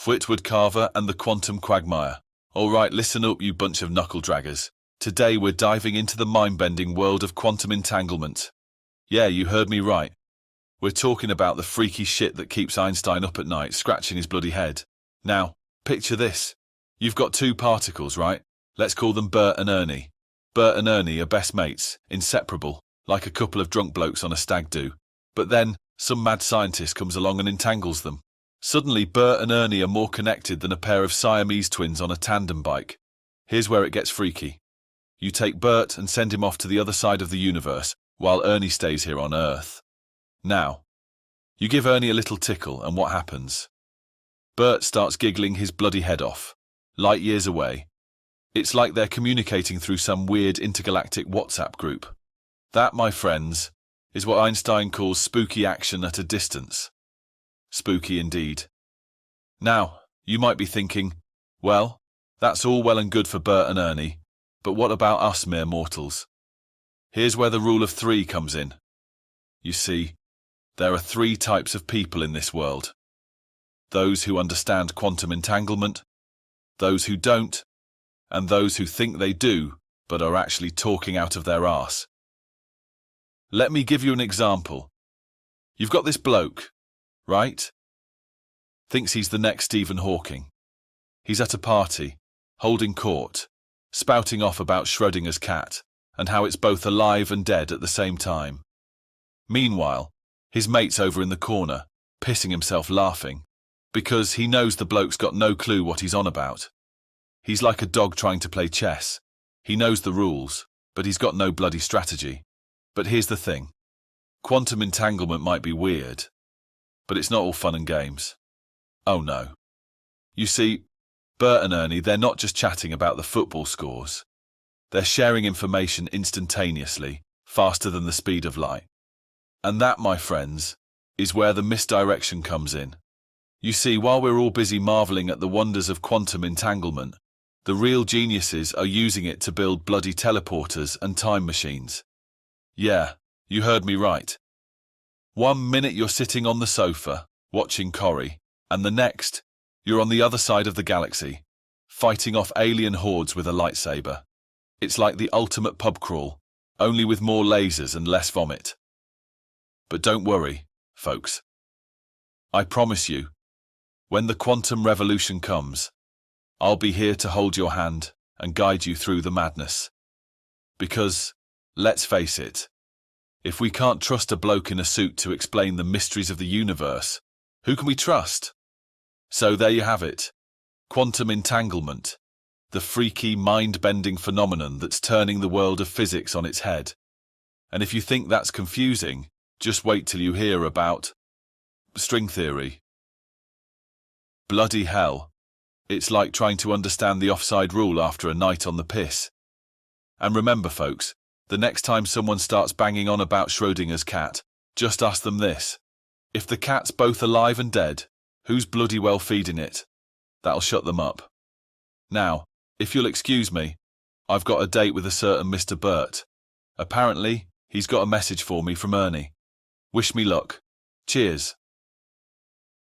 Whittward Carver and the quantum Quagmire. Alright, listen up, you bunch of knuckle-draggers. Today we're diving into the mind-bending world of quantum entanglement. Yeah, you heard me right. We're talking about the freaky shit that keeps Einstein up at night, scratching his bloody head. Now, picture this. You've got two particles, right? Let's call them Bert and Ernie. Bert and Ernie are best mates, inseparable, like a couple of drunk blokes on a stag do. But then, some mad scientist comes along and entangles them. Suddenly, Bert and Ernie are more connected than a pair of Siamese twins on a tandem bike. Here's where it gets freaky. You take Bert and send him off to the other side of the universe, while Ernie stays here on Earth. Now, you give Ernie a little tickle, and what happens? Bert starts giggling his bloody head off, light years away. It's like they're communicating through some weird intergalactic WhatsApp group. That, my friends, is what Einstein calls spooky action at a distance. Spooky indeed. Now, you might be thinking, well, that's all well and good for Bert and Ernie, but what about us mere mortals? Here's where the rule of three comes in. You see, there are three types of people in this world. Those who understand quantum entanglement, those who don't, and those who think they do, but are actually talking out of their arse. Let me give you an example. You've got this bloke, right? Thinks he's the next Stephen Hawking. He's at a party, holding court, spouting off about Schrödinger's cat, and how it's both alive and dead at the same time. Meanwhile, his mate's over in the corner, pissing himself laughing, because he knows the bloke's got no clue what he's on about. He's like a dog trying to play chess. He knows the rules, but he's got no bloody strategy. But here's the thing. Quantum entanglement might be weird, but it's not all fun and games. Oh no. You see, Bert and Ernie, they're not just chatting about the football scores. They're sharing information instantaneously, faster than the speed of light. And that, my friends, is where the misdirection comes in. You see, while we're all busy marveling at the wonders of quantum entanglement, the real geniuses are using it to build bloody teleporters and time machines. Yeah, you heard me right. 1 minute you're sitting on the sofa, watching Corrie, and the next, you're on the other side of the galaxy, fighting off alien hordes with a lightsaber. It's like the ultimate pub crawl, only with more lasers and less vomit. But don't worry, folks. I promise you, when the quantum revolution comes, I'll be here to hold your hand and guide you through the madness. Because, let's face it, if we can't trust a bloke in a suit to explain the mysteries of the universe, who can we trust? So there you have it. Quantum entanglement. The freaky, mind-bending phenomenon that's turning the world of physics on its head. And if you think that's confusing, just wait till you hear about string theory. Bloody hell. It's like trying to understand the offside rule after a night on the piss. And remember, folks, the next time someone starts banging on about Schrödinger's cat, just ask them this. If the cat's both alive and dead, who's bloody well feeding it? That'll shut them up. Now, if you'll excuse me, I've got a date with a certain Mr. Bert. Apparently, he's got a message for me from Ernie. Wish me luck. Cheers.